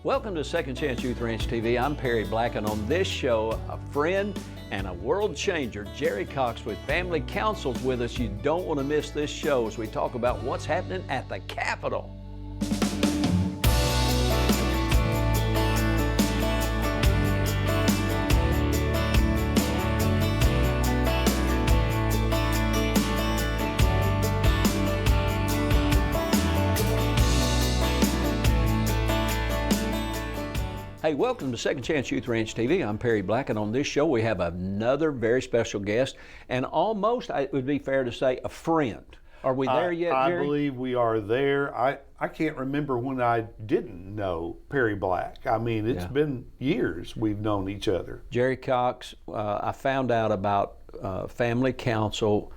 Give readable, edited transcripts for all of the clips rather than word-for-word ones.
Welcome to Second Chance Youth Ranch TV. I'm Perry Black, and on this show, a friend and a world changer, Jerry Cox with Family Counsel's with us. You don't want to miss this show as we talk about what's happening at the Capitol. Hey, welcome to Second Chance Youth Ranch TV. I'm Perry Black, and on this show we have another very special guest, and almost, it would be fair to say, a friend. Are we there yet, Jerry? I believe we are there. I can't remember when I didn't know Perry Black. I mean, it's been years we've known each other. Jerry Cox, I found out about Family Counsel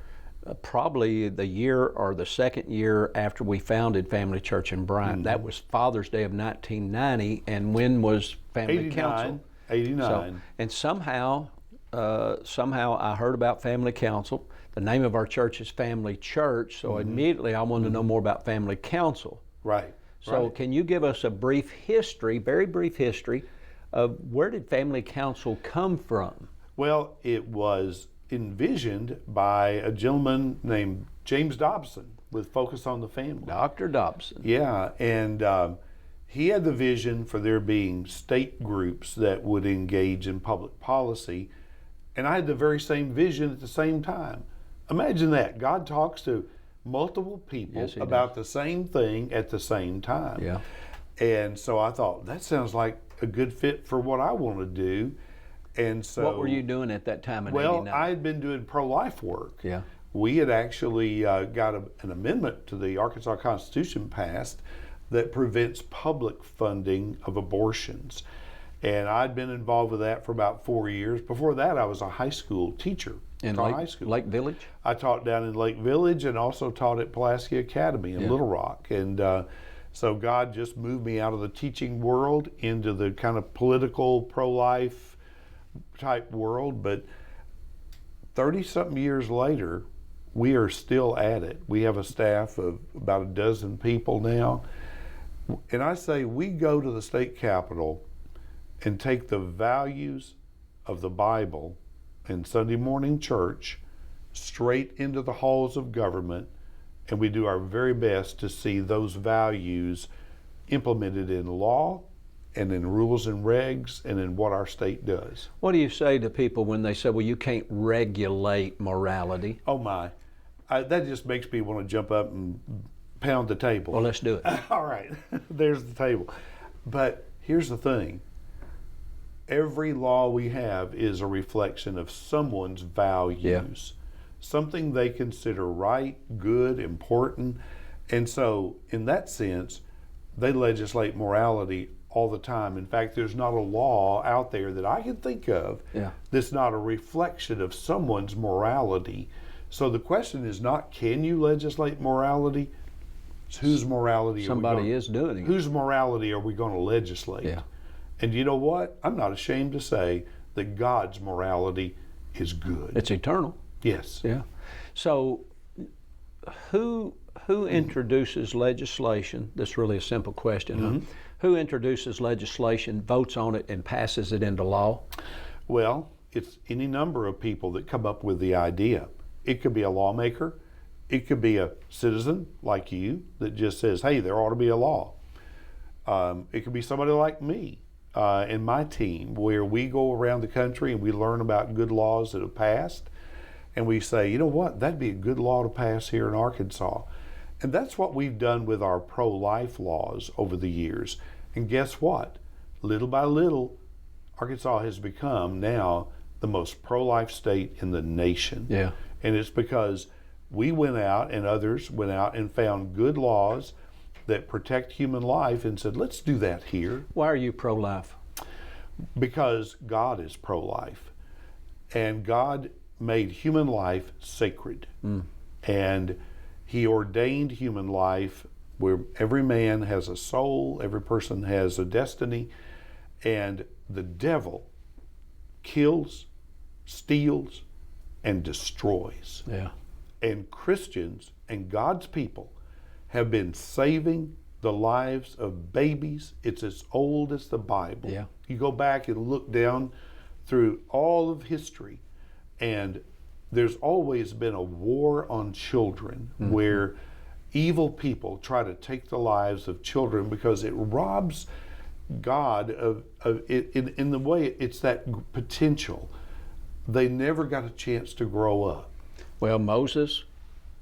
probably the year or the second year after we founded Family Church in Bryant. Mm-hmm. That was Father's Day of 1990, and when was Family Counsel? 89. So, and somehow I heard about Family Counsel. The name of our church is Family Church, so immediately I wanted to know more about Family Counsel. Right. So can you give us a brief history, very brief history, of where did Family Counsel come from? Well, it was envisioned by a gentleman named James Dobson with Focus on the Family. Dr. Dobson. Yeah, and he had the vision for there being state groups that would engage in public policy, and I had the very same vision at the same time. Imagine that. God talks to multiple people about the same thing at the same time. Yeah. And so I thought, that sounds like a good fit for what I want to do. And so, what were you doing at that time in 89? I had been doing pro-life work. Yeah. We had actually got an amendment to the Arkansas Constitution passed that prevents public funding of abortions. And I'd been involved with that for about 4 years. Before that, I was a high school teacher. In Lake Village? I taught down in Lake Village and also taught at Pulaski Academy in Little Rock. And so God just moved me out of the teaching world into the kind of political, pro-life type world. But 30-something years later, we are still at it. We have a staff of about a dozen people now. And I say we go to the state capitol and take the values of the Bible and Sunday morning church straight into the halls of government, and we do our very best to see those values implemented in law and in rules and regs and in what our state does. What do you say to people when they say, well, you can't regulate morality? Oh my, that just makes me want to jump up and pound the table. Well, let's do it. All right, there's the table. But here's the thing. Every law we have is a reflection of someone's values, something they consider right, good, important. And so in that sense, they legislate morality all the time. In fact, there's not a law out there that I can think of that's not a reflection of someone's morality. So the question is not, can you legislate morality? It's whose morality Somebody is doing it. Whose morality are we going to legislate? Yeah. And you know what? I'm not ashamed to say that God's morality is good. It's eternal. Yes. Yeah. So who introduces legislation? That's really a simple question. Huh? Who introduces legislation, votes on it, and passes it into law? Well, it's any number of people that come up with the idea. It could be a lawmaker. It could be a citizen like you that just says, hey, there ought to be a law. It could be somebody like me. In my team, where we go around the country and we learn about good laws that have passed, and we say, you know what, that'd be a good law to pass here in Arkansas. And that's what we've done with our pro-life laws over the years. And guess what? Little by little, Arkansas has become now the most pro-life state in the nation. Yeah. And it's because we went out and others went out and found good laws that protect human life and said, let's do that here. Why are you pro-life? Because God is pro-life. And God made human life sacred. And He ordained human life where every man has a soul, every person has a destiny, and the devil kills, steals, and destroys. Yeah. And Christians and God's people have been saving the lives of babies. It's as old as the Bible. Yeah. You go back and look down through all of history, and there's always been a war on children where evil people try to take the lives of children because it robs God of it, in the way it's that potential. They never got a chance to grow up. Well, Moses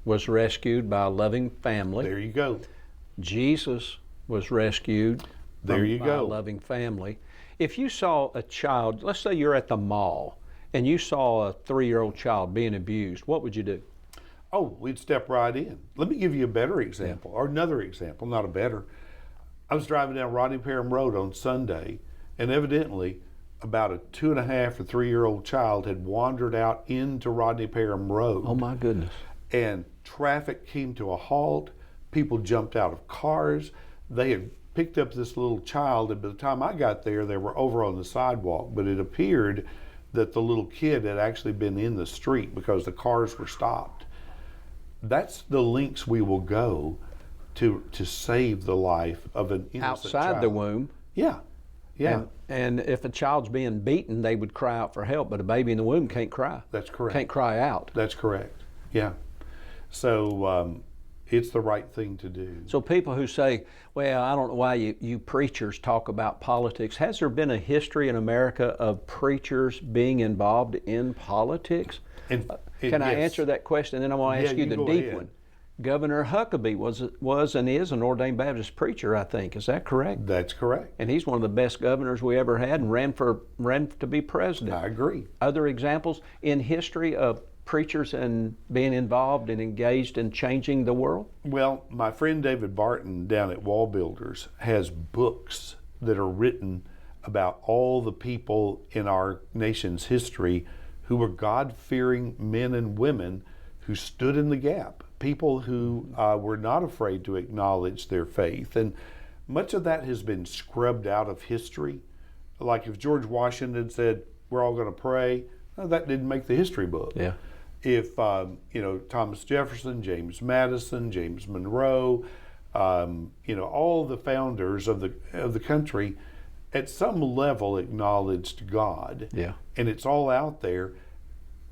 was rescued by a loving family. There you go. Jesus was rescued There you by go. a loving family. If you saw a child, let's say you're at the mall, and you saw a 3-year-old child being abused, what would you do? Oh, we'd step right in. Let me give you a better example, or another example, not a better. I was driving down Rodney Parham Road on Sunday, and evidently about a 2.5 or 3-year-old child had wandered out into Rodney Parham Road. Oh my goodness. And traffic came to a halt. People jumped out of cars. They had picked up this little child, and by the time I got there, they were over on the sidewalk. But it appeared that the little kid had actually been in the street because the cars were stopped. That's the lengths we will go to save the life of an innocent child. Outside the womb. Yeah, yeah. And if a child's being beaten, they would cry out for help, but a baby in the womb can't cry. That's correct. Can't cry out. That's correct. Yeah. So it's the right thing to do. So people who say, well, I don't know why you preachers talk about politics. Has there been a history in America of preachers being involved in politics? Can I answer that question? And then I want to ask you the deep one. Governor Huckabee was and is an ordained Baptist preacher, I think. Is that correct? That's correct. And he's one of the best governors we ever had, and ran to be president. I agree. Other examples in history of preachers and being involved and engaged in changing the world? Well, my friend David Barton down at Wall Builders has books that are written about all the people in our nation's history who were God-fearing men and women who stood in the gap, people who were not afraid to acknowledge their faith. And much of that has been scrubbed out of history. Like if George Washington said, we're all going to pray, well, that didn't make the history book. Yeah. If Thomas Jefferson, James Madison, James Monroe, all the founders of the country, at some level acknowledged God. Yeah. And it's all out there,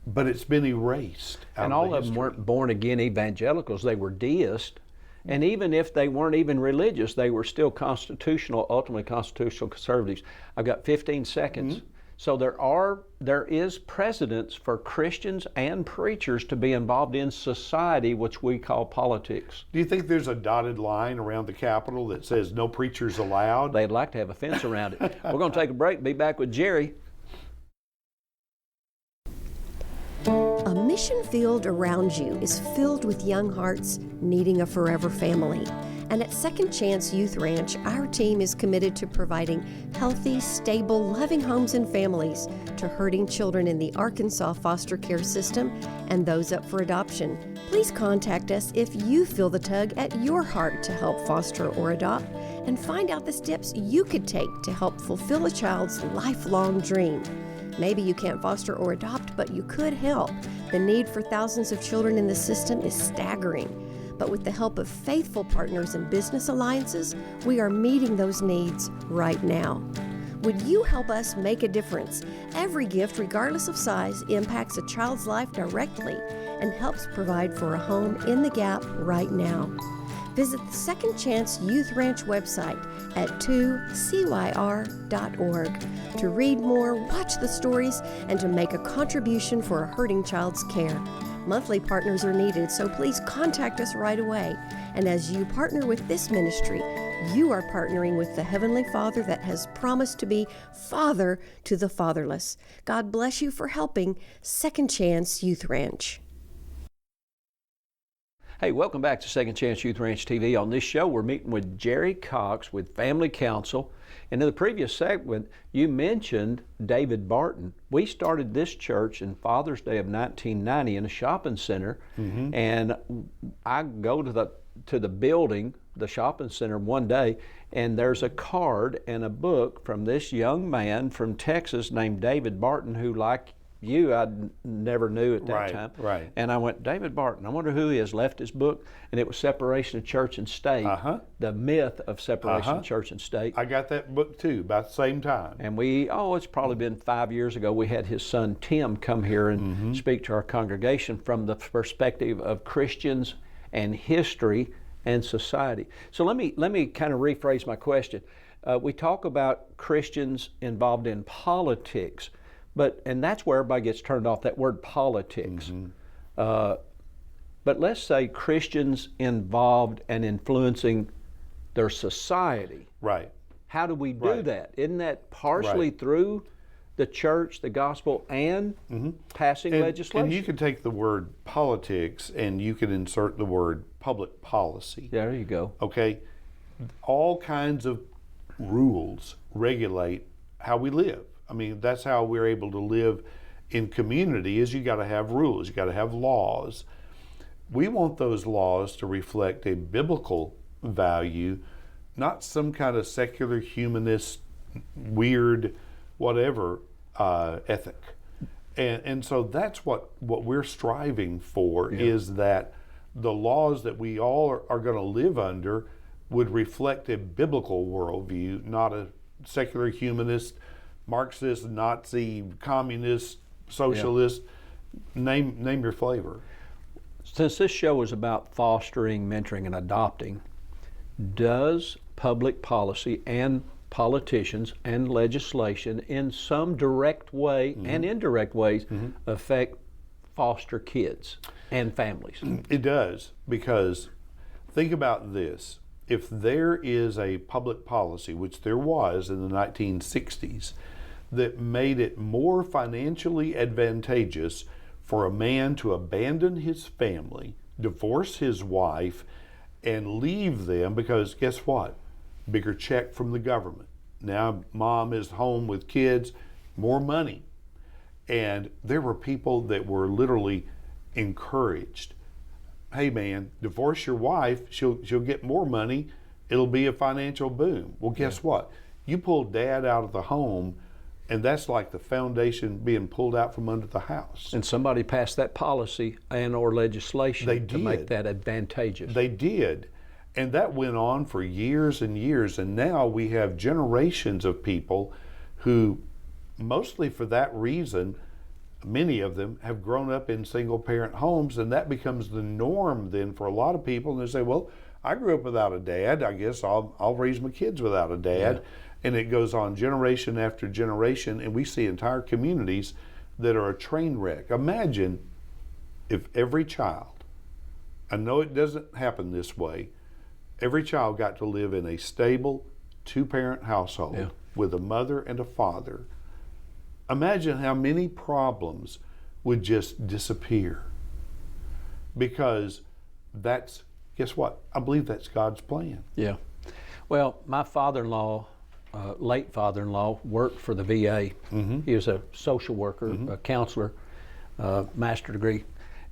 but it's been erased. And all of them weren't born again evangelicals; they were deists. And even if they weren't even religious, they were still ultimately constitutional conservatives. I've got 15 seconds. Mm-hmm. So there is precedence for Christians and preachers to be involved in society, which we call politics. Do you think there's a dotted line around the Capitol that says no preachers allowed? They'd like to have a fence around it. We're going to take a break. Be back with Jerry. A mission field around you is filled with young hearts needing a forever family. And at Second Chance Youth Ranch, our team is committed to providing healthy, stable, loving homes and families to hurting children in the Arkansas foster care system and those up for adoption. Please contact us if you feel the tug at your heart to help foster or adopt, and find out the steps you could take to help fulfill a child's lifelong dream. Maybe you can't foster or adopt, but you could help. The need for thousands of children in the system is staggering. But with the help of faithful partners and business alliances, we are meeting those needs right now. Would you help us make a difference? Every gift, regardless of size, impacts a child's life directly and helps provide for a home in the gap right now. Visit the Second Chance Youth Ranch website at 2CYR.org to read more, watch the stories, and to make a contribution for a hurting child's care. Monthly partners are needed, so please contact us right away. And as you partner with this ministry, you are partnering with the Heavenly Father that has promised to be Father to the fatherless. God bless you for helping Second Chance Youth Ranch. Hey, welcome back to Second Chance Youth Ranch TV. On this show, we're meeting with Jerry Cox with Family Council. And in the previous segment, you mentioned David Barton. We started this church in Father's Day of 1990 in a shopping center. Mm-hmm. And I go to the building, the shopping center, one day, and there's a card and a book from this young man from Texas named David Barton, who, like you I never knew at that Right, time. right. And I went, David Barton, I wonder who he is, left his book, and it was Separation of Church and State, the myth of separation of church and state. I got that book too, about the same time. And it's probably been 5 years ago, we had his son Tim come here and speak to our congregation from the perspective of Christians and history and society. So let me kind of rephrase my question. We talk about Christians involved in politics, and that's where everybody gets turned off, that word politics. But let's say Christians involved and influencing their society. Right. How do we do that? Isn't that partially through the church, the gospel, and passing legislation? And you can take the word politics and you can insert the word public policy. There you go. Okay? All kinds of rules regulate how we live. I mean, that's how we're able to live in community, is you got to have rules, you got to have laws. We want those laws to reflect a biblical value, not some kind of secular, humanist, weird, whatever ethic. And so that's what we're striving for, is that the laws that we all are going to live under would reflect a biblical worldview, not a secular, humanist, Marxist, Nazi, communist, socialist, name your flavor. Since this show is about fostering, mentoring, and adopting, does public policy and politicians and legislation in some direct way and indirect ways affect foster kids and families? It does, because think about this. If there is a public policy, which there was in the 1960s, that made it more financially advantageous for a man to abandon his family, divorce his wife, and leave them, because guess what? Bigger check from the government. Now mom is home with kids, more money. And there were people that were literally encouraged. Hey man, divorce your wife, she'll get more money, it'll be a financial boom. Well, guess what? You pull dad out of the home, and that's like the foundation being pulled out from under the house. And somebody passed that policy and or legislation to make did. that advantageous. They did. And that went on for years and years. And now we have generations of people who, mostly for that reason, many of them have grown up in single parent homes, and that becomes the norm then for a lot of people. And they say, well, I grew up without a dad, I guess I'll raise my kids without a dad. And it goes on generation after generation, and we see entire communities that are a train wreck. Imagine if every child, I know it doesn't happen this way, every child got to live in a stable 2-parent household with a mother and a father. Imagine how many problems would just disappear, because that's, guess what? I believe that's God's plan. Yeah. Well, my father-in-law, late father-in-law, worked for the VA. He was a social worker, a counselor, master degree.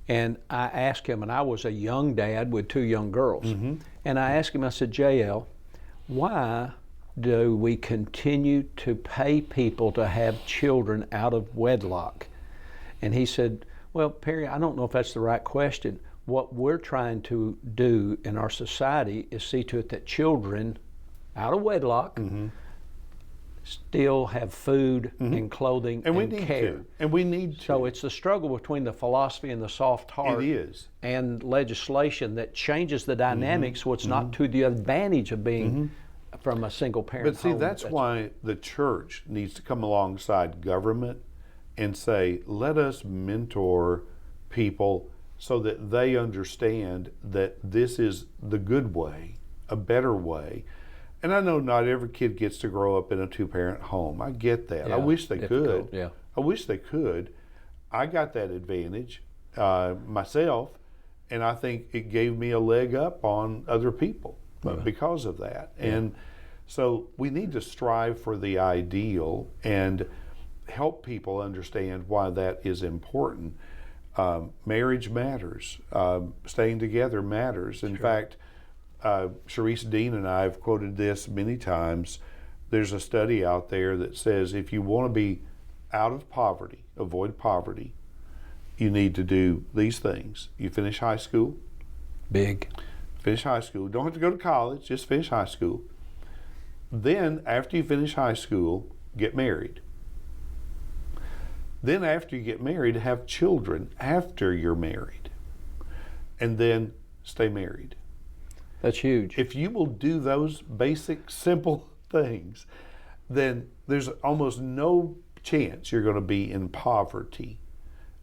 And I asked him, and I was a young dad with 2 young girls. And I asked him, I said, JL, why do we continue to pay people to have children out of wedlock? And he said, well, Perry, I don't know if that's the right question. What we're trying to do in our society is see to it that children out of wedlock still have food and clothing and we need care. to. And we need to. So it's the struggle between the philosophy and the soft heart. It is. And legislation that changes the dynamics so it's not to the advantage of being from a single parent But see, home. that's why the church needs to come alongside government and say, let us mentor people so that they understand that this is the good way, a better way. And I know not every kid gets to grow up in a 2-parent home. I get that. I wish they could. Yeah. I wish they could. I got that advantage myself, and I think it gave me a leg up on other people because of that. And so we need to strive for the ideal and help people understand why that is important. Marriage matters. Staying together matters. In fact, Sharice Dean and I have quoted this many times. There's a study out there that says if you want to be out of poverty, avoid poverty, you need to do these things. You finish high school. Big. Finish high school. Don't have to go to college, just finish high school. Then, after you finish high school, get married. Then, after you get married, have children after you're married. And then stay married. That's huge. If you will do those basic, simple things, then there's almost no chance you're going to be in poverty.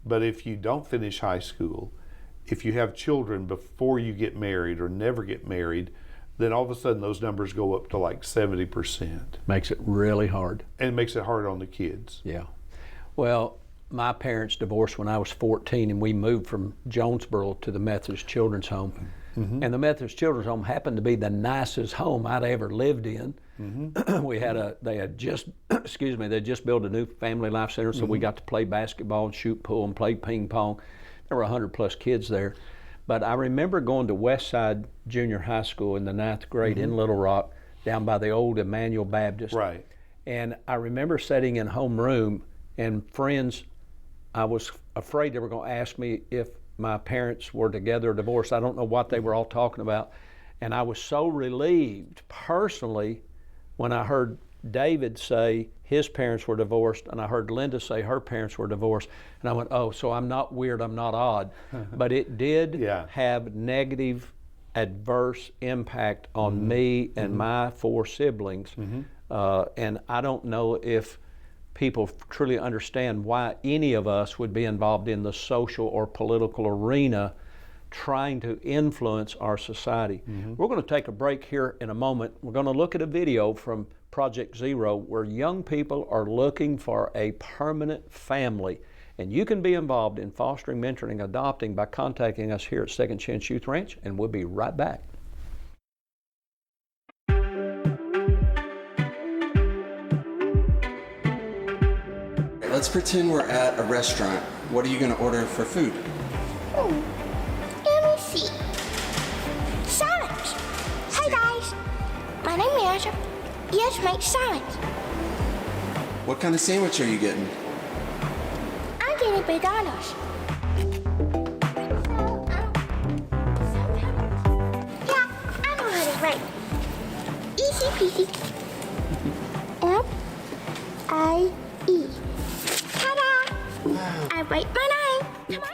But if you don't finish high school, if you have children before you get married or never get married, then all of a sudden those numbers go up to like 70%. Makes it really hard. And it makes it hard on the kids. Yeah. Well, my parents divorced when I was 14, and we moved from Jonesboro to the Methodist Children's Home. Mm-hmm. And the Methodist Children's Home happened to be the nicest home I'd ever lived in. Mm-hmm. They had just, they just built a new family life center, so we got to play basketball and shoot pool and play ping pong. There were 100 plus kids there. But I remember going to Westside Junior High School in the 9th grade in Little Rock, down by the old Emmanuel Baptist. Right. And I remember sitting in homeroom, and friends, I was afraid they were going to ask me if my parents were together or divorced. I don't know what they were all talking about. And I was so relieved personally when I heard David say his parents were divorced, and I heard Linda say her parents were divorced. And I went, oh, so I'm not weird, I'm not odd. But it did have negative, adverse impact on me and my 4 siblings. And I don't know if people truly understand why any of us would be involved in the social or political arena trying to influence our society. We're going to take a break here in a moment. We're going to look at a video from Project Zero where young people are looking for a permanent family. And you can be involved in fostering, mentoring, and adopting by contacting us here at Second Chance Youth Ranch, and we'll be right back. Let's pretend we're at a restaurant. What are you going to order for food? Let me see. Sandwich. Hi guys. My name is Asher. Yes, make sandwich. What kind of sandwich are you getting? I'm getting bananas. Yeah, I know how to write. Easy peasy. F-I-E. Ta-da! I write my name. Come on.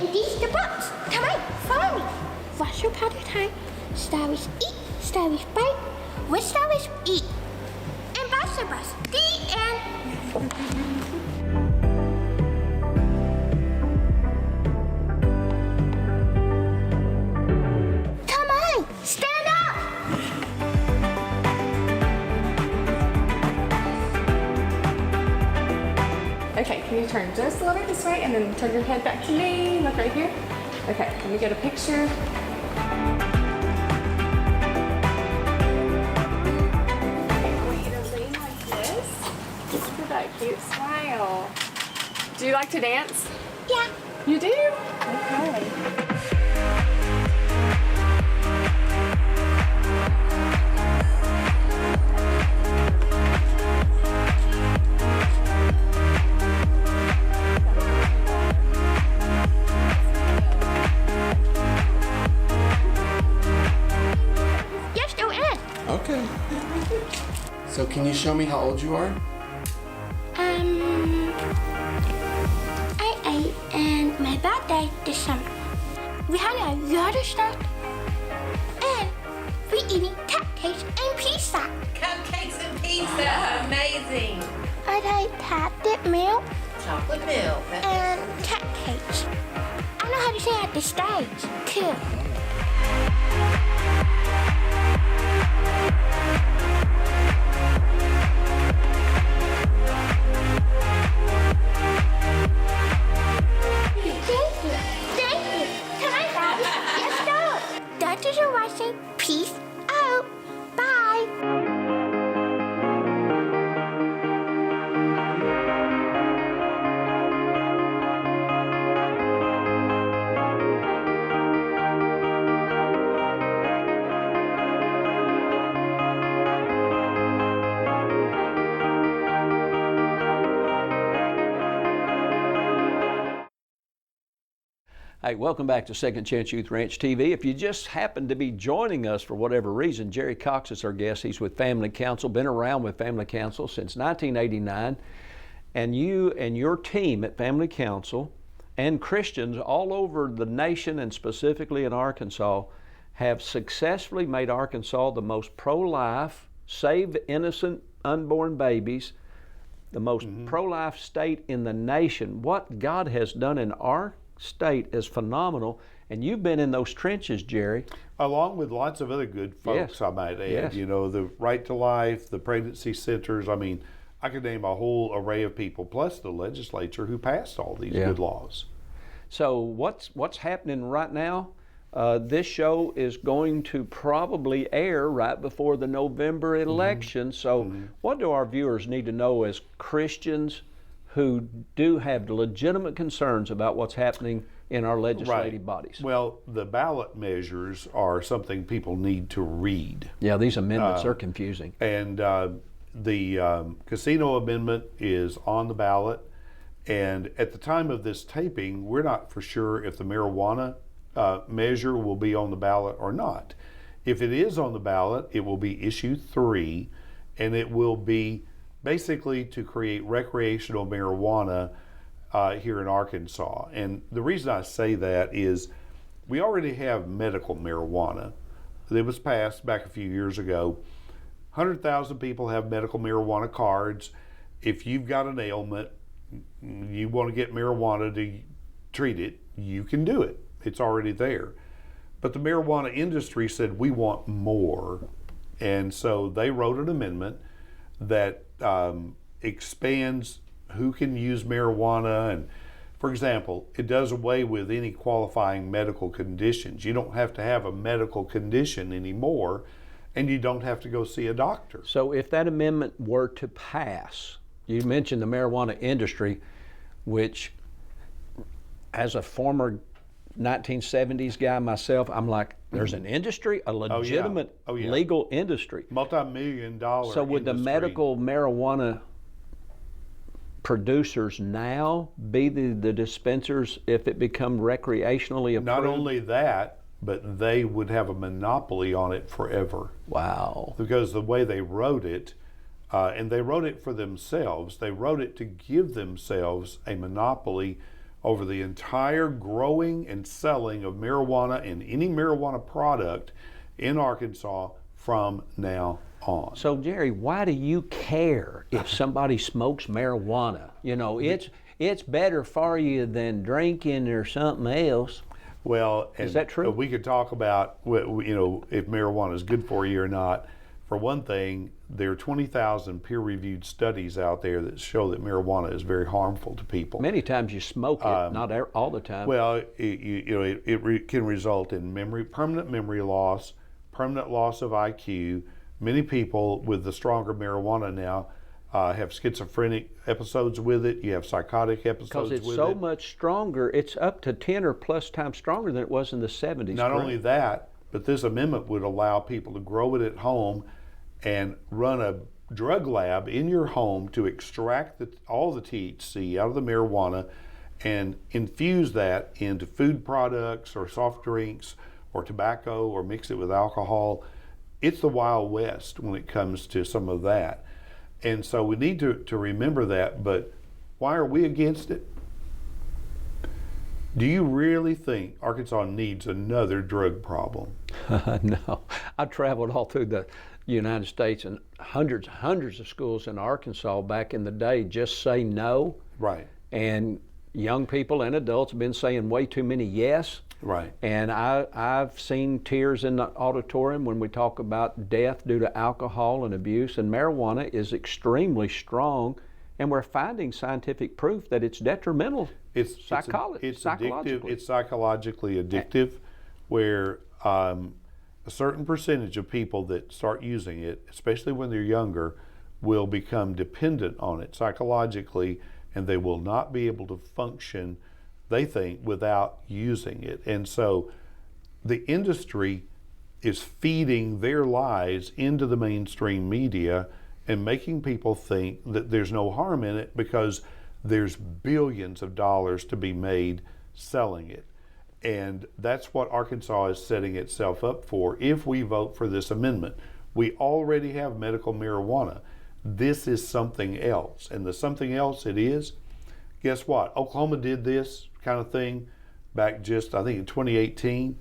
And these are the books. Come on, follow me. What's your powder time? Star is eat, star is bite. Which star is eat? And bus. The end. Come on, stand up. Okay, can you turn just a little bit this way and then turn your head back to me? Look right here. Okay, can we get a picture? Okay, I want you to lean like this. Look at that cute smile. Do you like to dance? Yeah. You do? Okay. Yes, go in. Okay. So can you show me how old you are? I ate and my birthday this summer. We had a lot of stuff and we eating cupcakes and pizza. Cupcakes and pizza, amazing. I like chocolate milk Chocolate milk. and cupcakes. I know how to sing at the stage too. Thank you. Come on, guys. Let's go. Doctors are watching. Peace out. Bye. Hey, welcome back to Second Chance Youth Ranch TV. If you just happen to be joining us for whatever reason, Jerry Cox is our guest. He's with Family Council, been around with Family Council since 1989. And you and your team at Family Council and Christians all over the nation and specifically in Arkansas have successfully made Arkansas the most pro-life, save innocent unborn babies, the most pro-life state in the nation. What God has done in our state is phenomenal, and you've been in those trenches, Jerry. Along with lots of other good folks, Yes. I might add. Yes. You know, the Right to Life, the pregnancy centers. I mean, I could name a whole array of people, plus the legislature who passed all these good laws. So what's happening right now? This show is going to probably air right before the November election. So what do our viewers need to know as Christians who do have legitimate concerns about what's happening in our legislative bodies? Well, the ballot measures are something people need to read. Yeah, these amendments are confusing. And the casino amendment is on the ballot. And at the time of this taping, we're not for sure if the marijuana measure will be on the ballot or not. If it is on the ballot, it will be issue 3, and it will be basically to create recreational marijuana here in Arkansas. And the reason I say that is we already have medical marijuana. It was passed back a few years ago. 100,000 people have medical marijuana cards. If you've got an ailment, you want to get marijuana to treat it, you can do it. It's already there. But the marijuana industry said, we want more. And so they wrote an amendment that expands who can use marijuana. And for example, it does away with any qualifying medical conditions. You don't have to have a medical condition anymore, and you don't have to go see a doctor. So if that amendment were to pass, you mentioned the marijuana industry, which as a former 1970s guy myself, I'm like, there's an industry, a legitimate legal industry. Multi-million-dollar So would the industry. medical marijuana producers now be the dispensers if it become recreationally approved? Not only that, but they would have a monopoly on it forever. Wow. Because the way they wrote it, and they wrote it for themselves, they wrote it to give themselves a monopoly over the entire growing and selling of marijuana and any marijuana product in Arkansas from now on. So Jerry, why do you care if somebody smokes marijuana? You know, it's better for you than drinking or something else. Well, is that true? We could talk about, you know, if marijuana is good for you or not. For one thing, there are 20,000 peer-reviewed studies out there that show that marijuana is very harmful to people. Many times you smoke it, not all the time. Well, it can result in permanent memory loss, permanent loss of IQ. Many people with the stronger marijuana now have schizophrenic episodes with it. You have psychotic episodes with it. Because it's so much stronger. It's up to 10 or plus times stronger than it was in the 70s. Not only that, but this amendment would allow people to grow it at home and run a drug lab in your home to extract all the THC out of the marijuana and infuse that into food products or soft drinks or tobacco or mix it with alcohol. It's the Wild West when it comes to some of that. And so we need to remember that, but why are we against it? Do you really think Arkansas needs another drug problem? No. I traveled all through the United States, and hundreds of schools in Arkansas back in the day just say no. Right. And young people and adults have been saying way too many yes. Right. And I've seen tears in the auditorium when we talk about death due to alcohol and abuse, and marijuana is extremely strong, and we're finding scientific proof that it's detrimental psychologically. It's addictive. It's psychologically addictive, where a certain percentage of people that start using it, especially when they're younger, will become dependent on it psychologically, and they will not be able to function, they think, without using it. And so the industry is feeding their lies into the mainstream media and making people think that there's no harm in it because there's billions of dollars to be made selling it. And that's what Arkansas is setting itself up for if we vote for this amendment. We already have medical marijuana. This is something else. And the something else it is, guess what? Oklahoma did this kind of thing back just, I think, in 2018.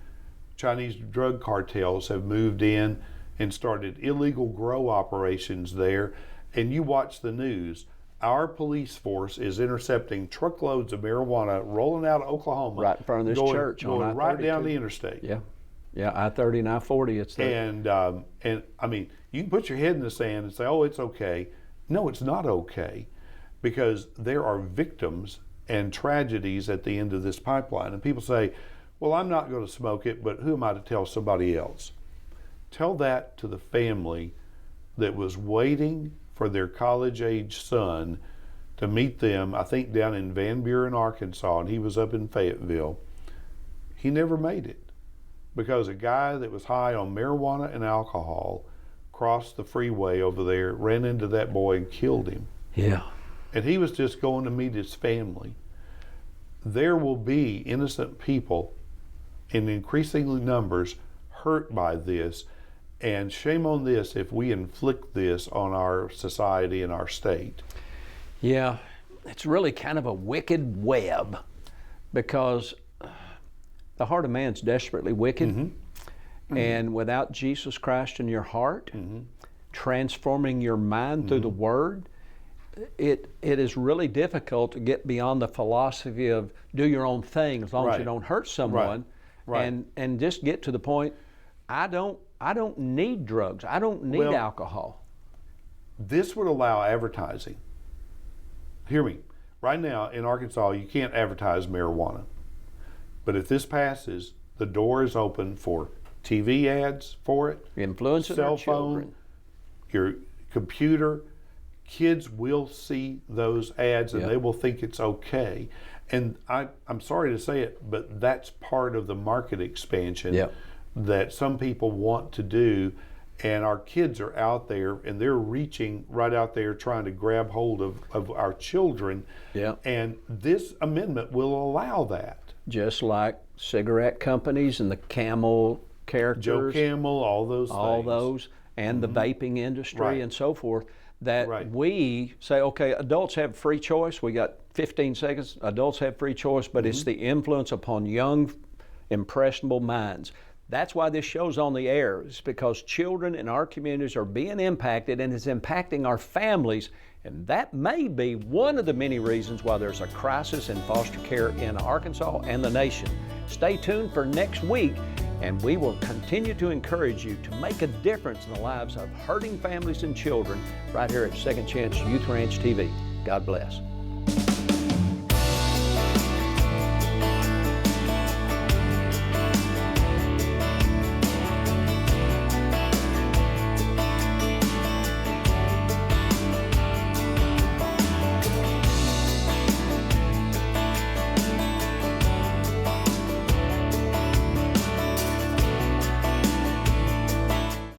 Chinese drug cartels have moved in and started illegal grow operations there. And you watch the news. Our police force is intercepting truckloads of marijuana rolling out of Oklahoma. Right in front of this church on going right down I-32. the interstate. Yeah, yeah, I-30 and I-40, it's there. And I mean, you can put your head in the sand and say, oh, it's okay. No, it's not okay, because there are victims and tragedies at the end of this pipeline. And people say, well, I'm not going to smoke it, but who am I to tell somebody else? Tell that to the family that was waiting for their college-age son to meet them, I think down in Van Buren, Arkansas, and he was up in Fayetteville. He never made it because a guy that was high on marijuana and alcohol crossed the freeway over there, ran into that boy and killed him. Yeah. And he was just going to meet his family. There will be innocent people in increasing numbers hurt by this. And shame on this if we inflict this on our society and our state. Yeah, it's really kind of a wicked web, because the heart of man's desperately wicked. And without Jesus Christ in your heart, transforming your mind through the Word, it is really difficult to get beyond the philosophy of do your own thing as long as you don't hurt someone, and just get to the point, I don't need drugs. I don't need alcohol. This would allow advertising. Hear me. Right now in Arkansas, you can't advertise marijuana. But if this passes, the door is open for TV ads for it, Influencing cell our phone, children. your computer. Kids will see those ads and they will think it's okay. And I'm sorry to say it, but that's part of the market expansion that some people want to do. And our kids are out there and they're reaching right out there trying to grab hold of our children. And this amendment will allow that. Just like cigarette companies and the Camel characters. Joe Camel, all those things. And the vaping industry and so forth. That we say, okay, adults have free choice. We got 15 seconds. Adults have free choice, but it's the influence upon young, impressionable minds. That's why this show's on the air. It's because children in our communities are being impacted, and it's impacting our families. And that may be one of the many reasons why there's a crisis in foster care in Arkansas and the nation. Stay tuned for next week, and we will continue to encourage you to make a difference in the lives of hurting families and children right here at Second Chance Youth Ranch TV. God bless.